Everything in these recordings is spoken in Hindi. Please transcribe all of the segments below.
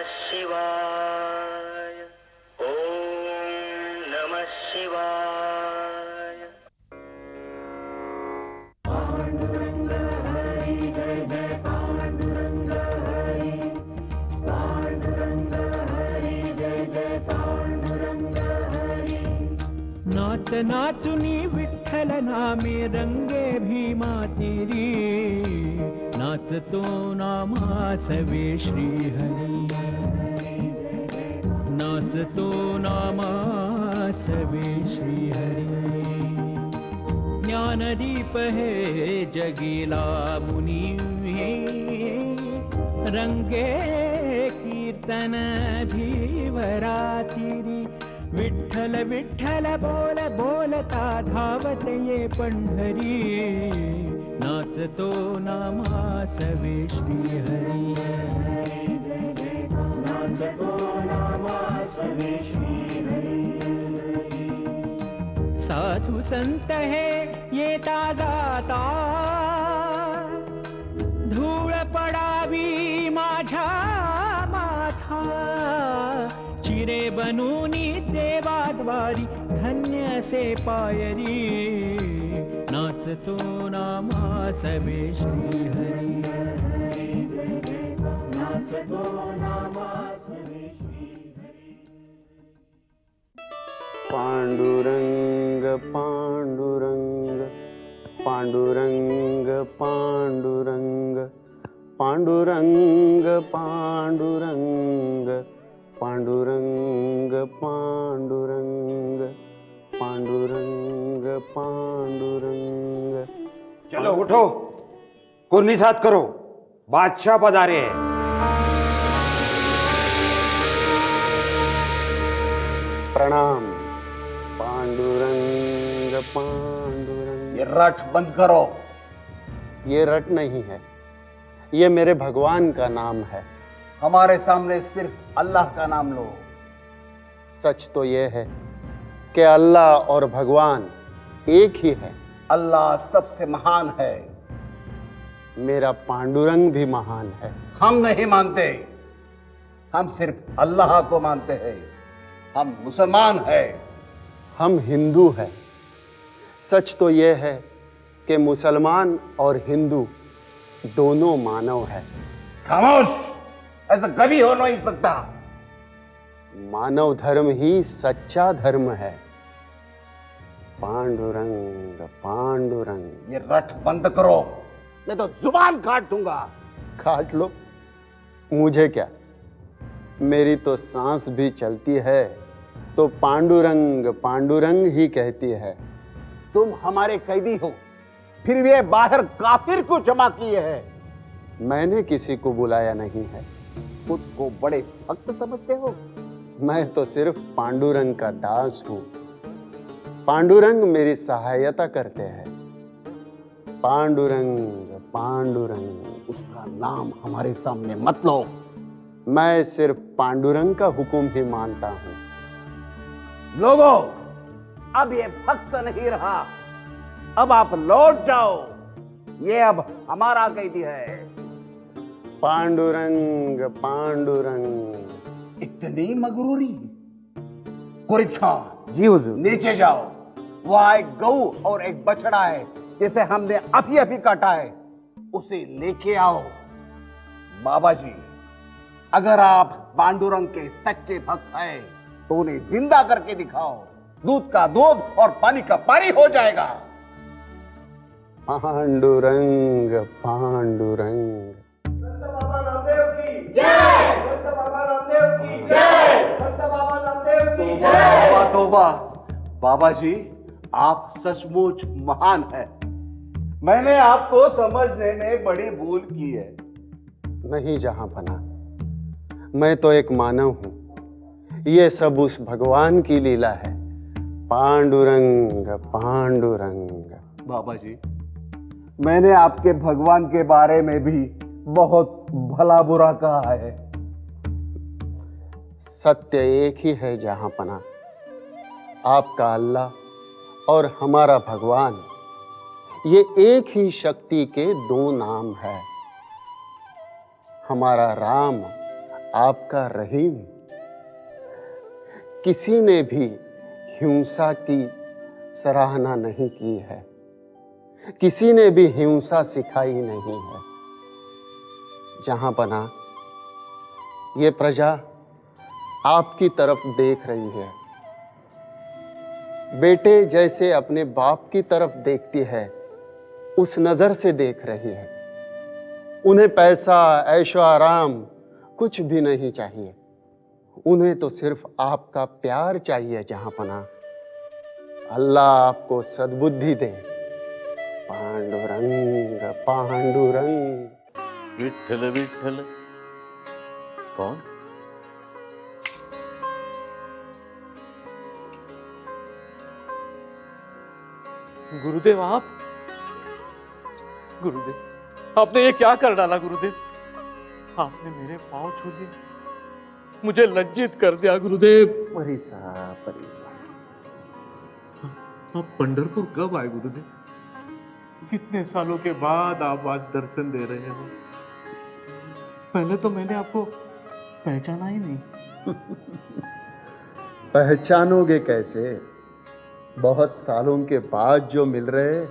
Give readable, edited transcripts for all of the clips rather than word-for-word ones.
शिवाय। ओम नमः शिवाय। पांडुरंग हरि जय जय पांडुरंग हरि। पांडुरंग हरि जय जय पांडुरंग हरि। नाच नाचुनी विठ्ठल नामे रंगे भीमा तिरी, नाचतो नामासवे श्रीहरी, नाचतो नामासवे श्रीहरी। ज्ञानदीप है जगीला मुनी, रंगे कीर्तन धीवरातिरी। विठ्ठल विठ्ठल बोल बोलता धावत ये पंढरी, नाचतो नामासवे श्रीहरी, नाचतो नामासवे श्रीहरि। साधु संत है येता जाता, धूळ पडावी माझ्या माथा। चिरे बनूनी देवाद्वारी धन्य से पायरी, नाचतो नामासवे श्रीहरी, नाचतो नामासवे श्रीहरि। पांडुरंग पांडुरंग पांडुरंग पांडुरंग पांडुरंग पांडुरंग पांडुरंग पांडुरंग पांडुरंग पांडुरंग। चलो उठो, कुर्नी साथ करो, बादशाह पधारे हैं। प्रणाम। पांडुरंग पांडुरंग। ये रट बंद करो। ये रट नहीं है, ये मेरे भगवान का नाम है। हमारे सामने सिर्फ अल्लाह का नाम लो। सच तो ये है कि अल्लाह और भगवान एक ही है। अल्लाह सबसे महान है। मेरा पांडुरंग भी महान है। हम नहीं मानते, हम सिर्फ अल्लाह को मानते हैं। हम मुसलमान हैं। हम हिंदू हैं। सच तो ये है कि मुसलमान और हिंदू दोनों मानव है। खामोश, ऐसा कभी हो नहीं सकता। मानव धर्म ही सच्चा धर्म है। पांडुरंग पांडुरंग। ये रट बंद करो, मैं तो जुबान काट दूंगा। काट लो, मुझे क्या, मेरी तो सांस भी चलती है तो पांडुरंग पांडुरंग ही कहती है। तुम हमारे कैदी हो, फिर भी बाहर काफिर को जमा किए है। मैंने किसी को बुलाया नहीं है। खुद को बड़े भक्त समझते हो। मैं तो सिर्फ पांडुरंग का दास हूँ। पांडुरंग मेरी सहायता करते हैं। पांडुरंग पांडुरंग। उसका नाम हमारे सामने मत लो। मैं सिर्फ पांडुरंग का हुक्म ही मानता हूँ। लोगों, अब ये भक्त नहीं रहा, अब आप लौट जाओ। ये अब हमारा कैदी है। पांडुरंग पांडुरंग। इतनी मगरूरी। कुरिद खां, जी हुजूर, नीचे जाओ। वहां एक गऊ और एक बछड़ा है जिसे हमने अभी अभी काटा है, उसे लेके आओ। बाबा जी, अगर आप पांडुरंग के सच्चे भक्त हैं तो उन्हें जिंदा करके दिखाओ। दूध का दूध और पानी का पानी हो जाएगा। पांडुरंग पांडुरंग। संत बाबा रामदेव की जय। संत बाबा रामदेव की जय। संत बाबा रामदेव की जय। तौबा तौबा। बाबा जी, आप सचमुच महान हैं। मैंने आपको समझने में बड़ी भूल की है। नहीं जहांपना, मैं तो एक मानव हूं। ये सब उस भगवान की लीला है। पांडुरंग पांडुरंग। बाबा जी, मैंने आपके भगवान के बारे में भी बहुत भला बुरा कहा है। सत्य एक ही है जहांपना। आपका अल्लाह और हमारा भगवान, ये एक ही शक्ति के दो नाम है। हमारा राम आपका रहीम। किसी ने भी हिंसा की सराहना नहीं की है, किसी ने भी हिंसा सिखाई नहीं है। जहां बना ये प्रजा आपकी तरफ देख रही है, बेटे जैसे अपने बाप की तरफ देखती है उस नजर से देख रही है। उन्हें पैसा ऐशो आराम कुछ भी नहीं चाहिए, उन्हें तो सिर्फ आपका प्यार चाहिए। जहां पना अल्लाह आपको सद्बुद्धि दे। पांडुरंग पांडुरंग। विठ्ठल विठ्ठल। कौन? गुरुदेव आप? गुरुदेव आपने ये क्या कर डाला? गुरुदेव आपने मेरे पांव छू लिए, मुझे लज्जित कर दिया। गुरुदेव परिसा आप पंढरपुर कब आए गुरुदेव? कितने सालों के बाद आप आज दर्शन दे रहे हो। पहले तो मैंने आपको पहचाना ही नहीं। पहचानोगे कैसे? बहुत सालों के बाद जो मिल रहे।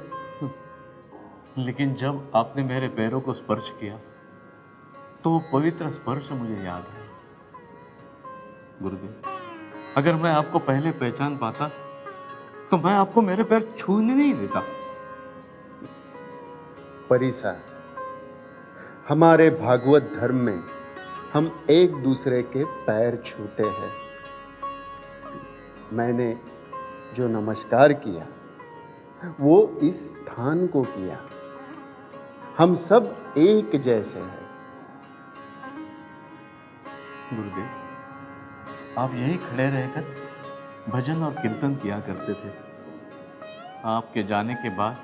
लेकिन जब आपने मेरे पैरों को स्पर्श किया तो वो पवित्र स्पर्श मुझे याद है। गुरुदेव अगर मैं आपको पहले पहचान पाता तो मैं आपको मेरे पैर छूने नहीं देता। परिसा, हमारे भागवत धर्म में हम एक दूसरे के पैर छूते हैं। मैंने जो नमस्कार किया वो इस स्थान को किया। हम सब एक जैसे हैं। गुरुदेव आप यही खड़े रहकर भजन और कीर्तन किया करते थे। आपके जाने के बाद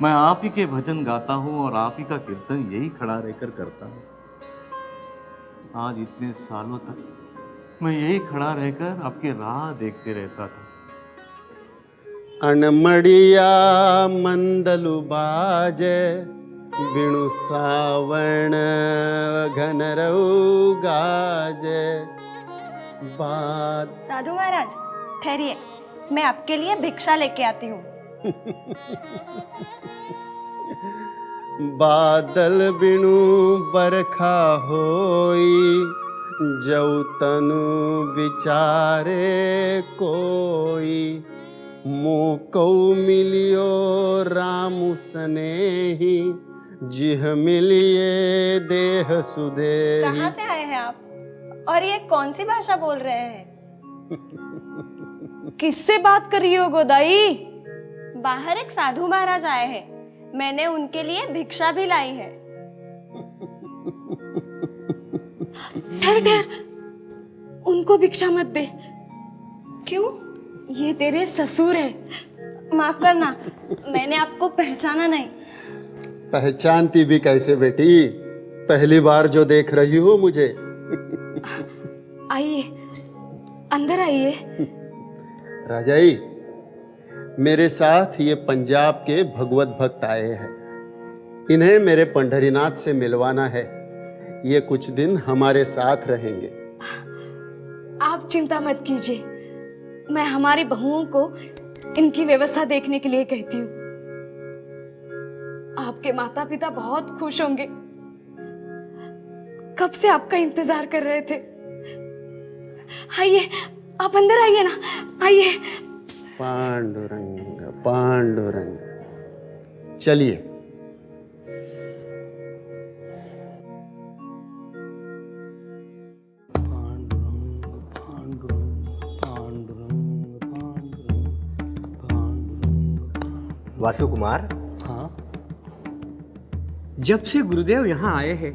मैं आप ही के भजन गाता हूँ और आप ही का कीर्तन यही खड़ा रहकर करता हूँ। आज इतने सालों तक मैं यही खड़ा रहकर आपकी राह देखते रहता था। अनमड़िया मंदलु बाजे, बिनु सावण घनरऊ गाजे। बात साधु महाराज ठहरिए, मैं आपके लिए भिक्षा लेके आती हूँ। बादल बिनु बरखा होई, जऊ तनु विचारे कोई। मोको मिलियो रामु सनेही, जिह मिलिए देह सुदे। कहाँ से आए हैं आप और ये कौन सी भाषा बोल रहे हैं? किससे बात कर रही हो गोदाई? बाहर एक साधु महाराज आए हैं, मैंने उनके लिए भिक्षा भी लाई है। ठहर ठहर, उनको भिक्षा मत दे। क्यों? ये तेरे ससुर है। माफ करना, मैंने आपको पहचाना नहीं। पहचानती भी कैसे बेटी? पहली बार जो देख रही हो मुझे। आइए, अंदर आइए। राजाई, मेरे साथ ये पंजाब के भगवत भक्त आए हैं। इन्हें मेरे पंढरीनाथ से मिलवाना है। ये कुछ दिन हमारे साथ रहेंगे। आप चिंता मत कीजिए, मैं हमारी बहुओं को इनकी व्यवस्था देखने के लिए कहती हूँ। आपके माता पिता बहुत खुश होंगे, कब से आपका इंतजार कर रहे थे। आइए, आप अंदर आइए ना, आइए। पांडुरंग पांडुरंग। चलिए। वासु कुमार, हाँ, जब से गुरुदेव यहाँ आए हैं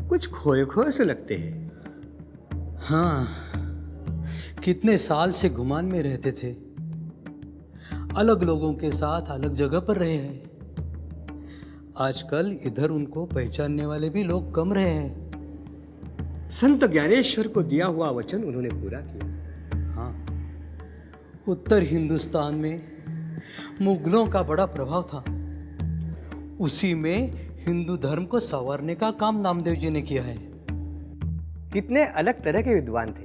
कुछ खोए खोए से लगते हैं। हाँ, कितने साल से गुमान में रहते थे, अलग लोगों के साथ अलग जगह पर रहे हैं। आजकल इधर उनको पहचानने वाले भी लोग कम रहे हैं। संत ज्ञानेश्वर को दिया हुआ वचन उन्होंने पूरा किया। हाँ, उत्तर हिंदुस्तान में मुगलों का बड़ा प्रभाव था, उसी में हिंदू धर्म को संवारने का काम नामदेव जी ने किया है। कितने अलग तरह के विद्वान थे।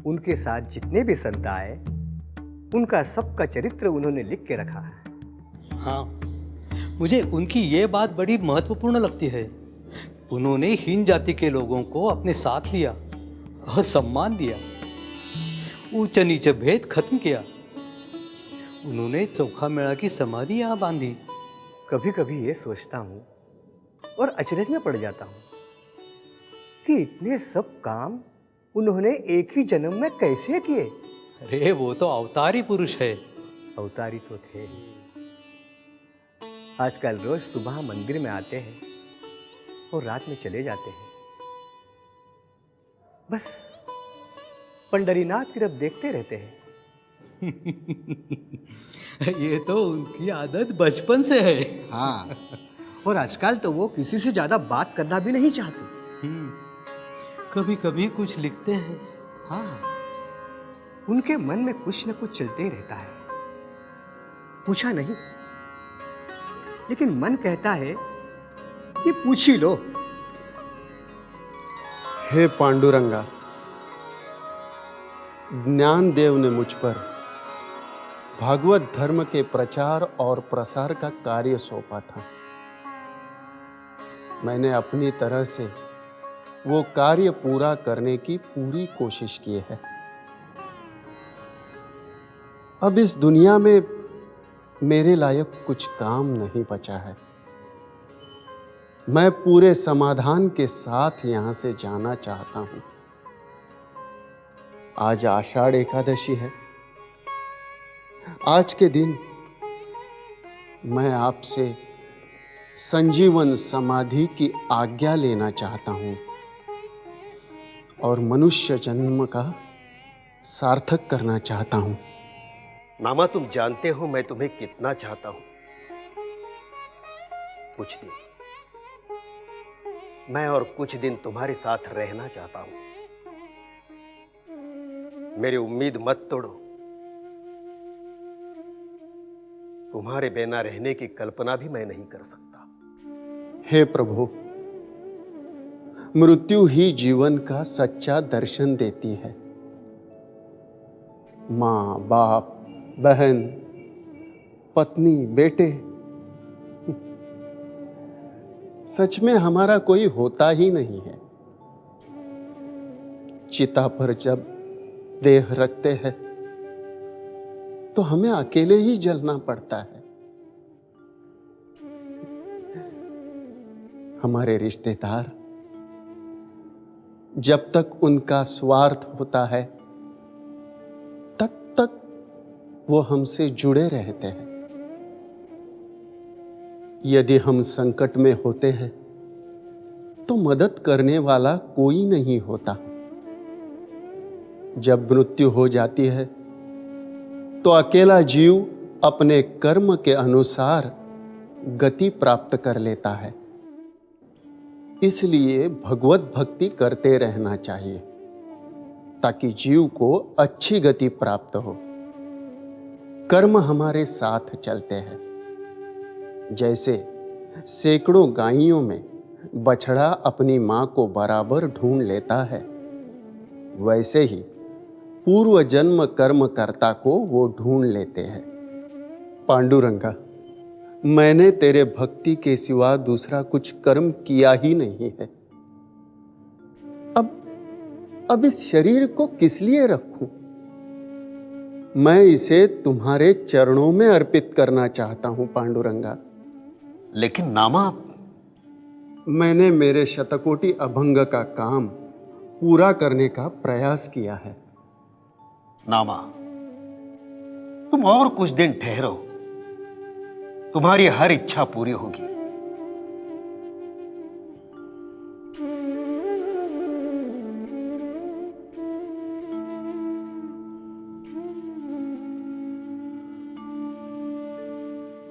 उनके साथ जितने भी संत आए, उनका सबका चरित्र उन्होंने लिख के रखा है। हाँ, मुझे उनकी ये बात बड़ी महत्वपूर्ण लगती है। उन्होंने हीन जाति के लोगों को अपने साथ लिया और सम्मान दिया, ऊंच नीच भेद खत्म किया। उन्होंने चौखा मेला की समाधि यहाँ बांधी। कभी कभी ये सोचता हूँ और अचरज में पड़ जाता हूँ कि इतने सब काम उन्होंने एक ही जन्म में कैसे किए। अरे वो तो अवतारी पुरुष है। अवतारी तो थे ही। आजकल रोज सुबह मंदिर में आते हैं और रात में चले जाते हैं। बस पंडरीनाथ की तरफ देखते रहते हैं। ये तो उनकी आदत बचपन से है। हाँ, और आजकल तो वो किसी से ज्यादा बात करना भी नहीं चाहते। कभी कभी कुछ लिखते हैं। हाँ, उनके मन में कुछ न कुछ चलते ही रहता है। पूछा नहीं, लेकिन मन कहता है कि पूछ ही लो। हे पांडुरंगा, ज्ञानदेव ने मुझ पर भागवत धर्म के प्रचार और प्रसार का कार्य सौंपा था। मैंने अपनी तरह से वो कार्य पूरा करने की पूरी कोशिश की है। अब इस दुनिया में मेरे लायक कुछ काम नहीं बचा है। मैं पूरे समाधान के साथ यहां से जाना चाहता हूं। आज आषाढ़ एकादशी है। आज के दिन मैं आपसे संजीवन समाधि की आज्ञा लेना चाहता हूं और मनुष्य जन्म का सार्थक करना चाहता हूं। नामा, तुम जानते हो मैं तुम्हें कितना चाहता हूं। कुछ दिन मैं और कुछ दिन तुम्हारे साथ रहना चाहता हूं। मेरी उम्मीद मत तोड़ो। तुम्हारे बिना रहने की कल्पना भी मैं नहीं कर सकता। हे प्रभु, मृत्यु ही जीवन का सच्चा दर्शन देती है। माँ, बाप, बहन, पत्नी, बेटे, सच में हमारा कोई होता ही नहीं है। चिता पर जब देह रखते हैं तो हमें अकेले ही जलना पड़ता है। हमारे रिश्तेदार, जब तक उनका स्वार्थ होता है तब तक वो हमसे जुड़े रहते हैं। यदि हम संकट में होते हैं तो मदद करने वाला कोई नहीं होता। जब मृत्यु हो जाती है तो अकेला जीव अपने कर्म के अनुसार गति प्राप्त कर लेता है। इसलिए भगवत भक्ति करते रहना चाहिए ताकि जीव को अच्छी गति प्राप्त हो। कर्म हमारे साथ चलते हैं। जैसे सैकड़ों गायों में बछड़ा अपनी मां को बराबर ढूंढ लेता है, वैसे ही पूर्व जन्म कर्मकर्ता को वो ढूंढ लेते हैं। पांडुरंगा, मैंने तेरे भक्ति के सिवा दूसरा कुछ कर्म किया ही नहीं है। अब इस शरीर को किस लिए रखूं? मैं इसे तुम्हारे चरणों में अर्पित करना चाहता हूं पांडुरंगा। लेकिन नामा, मैंने मेरे शतकोटि अभंग का काम पूरा करने का प्रयास किया है। नामा, तुम और कुछ दिन ठहरो, तुम्हारी हर इच्छा पूरी होगी।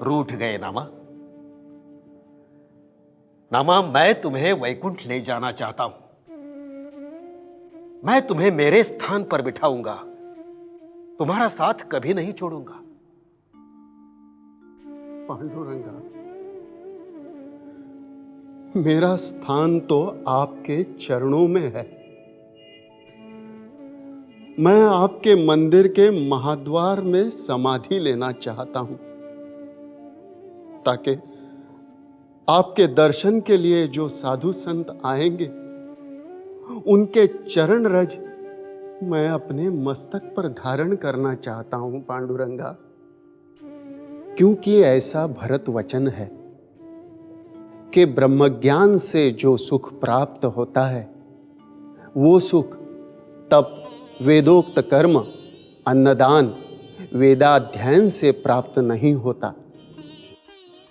रूठ गए नामा? नामा, मैं तुम्हें वैकुंठ ले जाना चाहता हूं। मैं तुम्हें मेरे स्थान पर बिठाऊंगा, तुम्हारा साथ कभी नहीं छोड़ूंगा। पांडुरंगा, मेरा स्थान तो आपके चरणों में है। मैं आपके मंदिर के महाद्वार में समाधि लेना चाहता हूं, ताकि आपके दर्शन के लिए जो साधु संत आएंगे उनके चरण रज मैं अपने मस्तक पर धारण करना चाहता हूं पांडुरंगा। क्योंकि ऐसा भरत वचन है कि ब्रह्मज्ञान से जो सुख प्राप्त होता है वो सुख तप, वेदोक्त कर्म, अन्नदान, वेदाध्ययन से प्राप्त नहीं होता।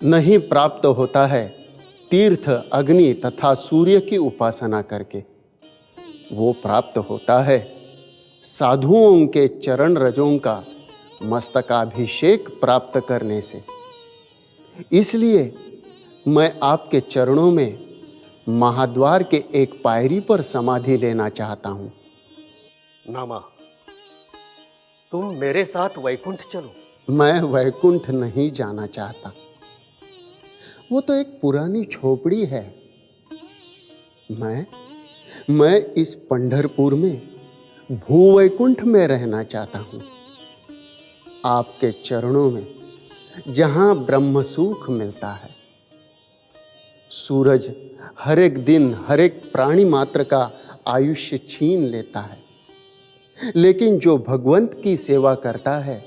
नहीं प्राप्त होता है तीर्थ, अग्नि तथा सूर्य की उपासना करके। वो प्राप्त होता है साधुओं के चरण रजों का मस्तकाभिषेक प्राप्त करने से। इसलिए मैं आपके चरणों में महाद्वार के एक पायरी पर समाधि लेना चाहता हूं। नामा, तुम मेरे साथ वैकुंठ चलो। मैं वैकुंठ नहीं जाना चाहता। वो तो एक पुरानी झोपड़ी है। मैं इस पंढरपुर में भूवैकुंठ में रहना चाहता हूं, आपके चरणों में, जहां ब्रह्म सुख मिलता है। सूरज हर एक दिन हर एक प्राणी मात्र का आयुष्य छीन लेता है, लेकिन जो भगवंत की सेवा करता है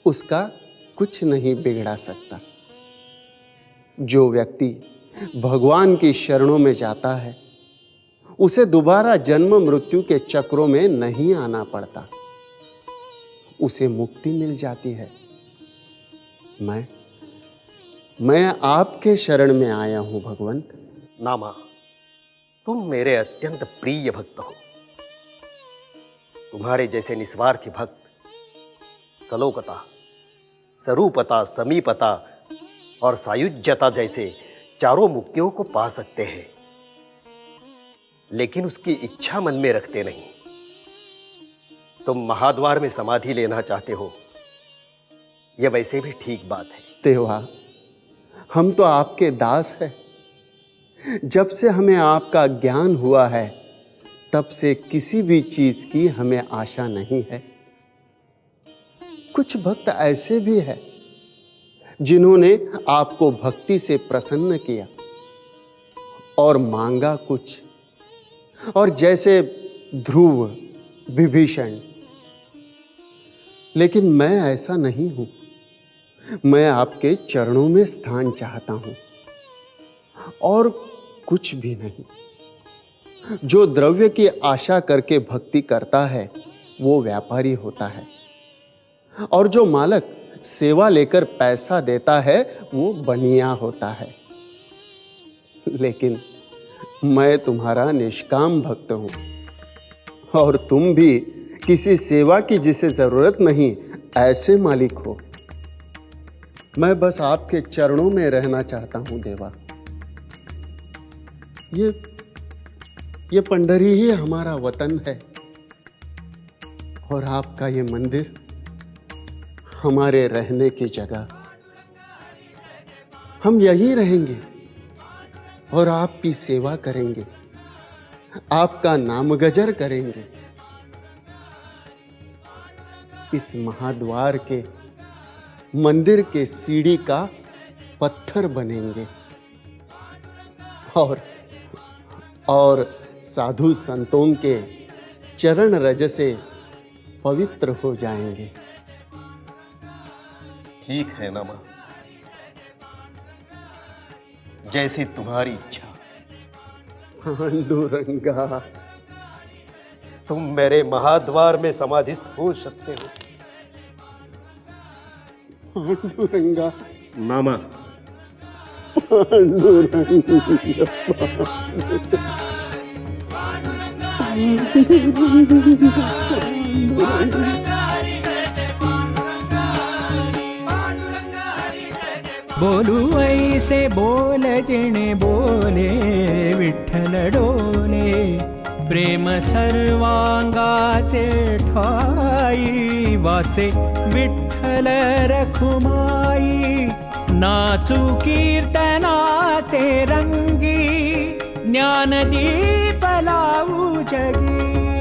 उसका कुछ नहीं बिगड़ा सकता। जो व्यक्ति भगवान की शरणों में जाता है उसे दोबारा जन्म मृत्यु के चक्रों में नहीं आना पड़ता, उसे मुक्ति मिल जाती है। मैं आपके शरण में आया हूं भगवंत। नामा, तुम मेरे अत्यंत प्रिय भक्त हो। तुम्हारे जैसे निस्वार्थी भक्त सलोकता, स्वरूपता, समीपता और सायुज्यता जैसे चारों मुक्तियों को पा सकते हैं, लेकिन उसकी इच्छा मन में रखते नहीं। तुम महाद्वार में समाधि लेना चाहते हो, यह वैसे भी ठीक बात है। देवा, हम तो आपके दास हैं। जब से हमें आपका ज्ञान हुआ है तब से किसी भी चीज की हमें आशा नहीं है। कुछ भक्त ऐसे भी हैं जिन्होंने आपको भक्ति से प्रसन्न किया और मांगा कुछ, और जैसे ध्रुव, विभीषण। लेकिन मैं ऐसा नहीं हूं। मैं आपके चरणों में स्थान चाहता हूं और कुछ भी नहीं। जो द्रव्य की आशा करके भक्ति करता है वो व्यापारी होता है, और जो मालक सेवा लेकर पैसा देता है वो बनिया होता है। लेकिन मैं तुम्हारा निष्काम भक्त हूं, और तुम भी किसी सेवा की जिसे जरूरत नहीं ऐसे मालिक हो। मैं बस आपके चरणों में रहना चाहता हूं देवा। ये पंढरी ही हमारा वतन है, और आपका ये मंदिर हमारे रहने की जगह। हम यहीं रहेंगे और आपकी सेवा करेंगे, आपका नाम गजर करेंगे। इस महाद्वार के मंदिर के सीढ़ी का पत्थर बनेंगे और साधु संतों के चरण रज से पवित्र हो जाएंगे। ठीक है नामा, जैसी तुम्हारी इच्छा। पांडुरंगा, तुम मेरे महाद्वार में समाधिस्थ हो सकते हो। पांडुरंगा, नामा, बोलू ऐसे बोल जिणे बोले विठ्ठल डोले, प्रेम सर्वांगाचे ठाई वाचे विठ्ठल रखुमाई। नाचू कीर्तनाचे रंगी, ज्ञानदीप लावू जगी.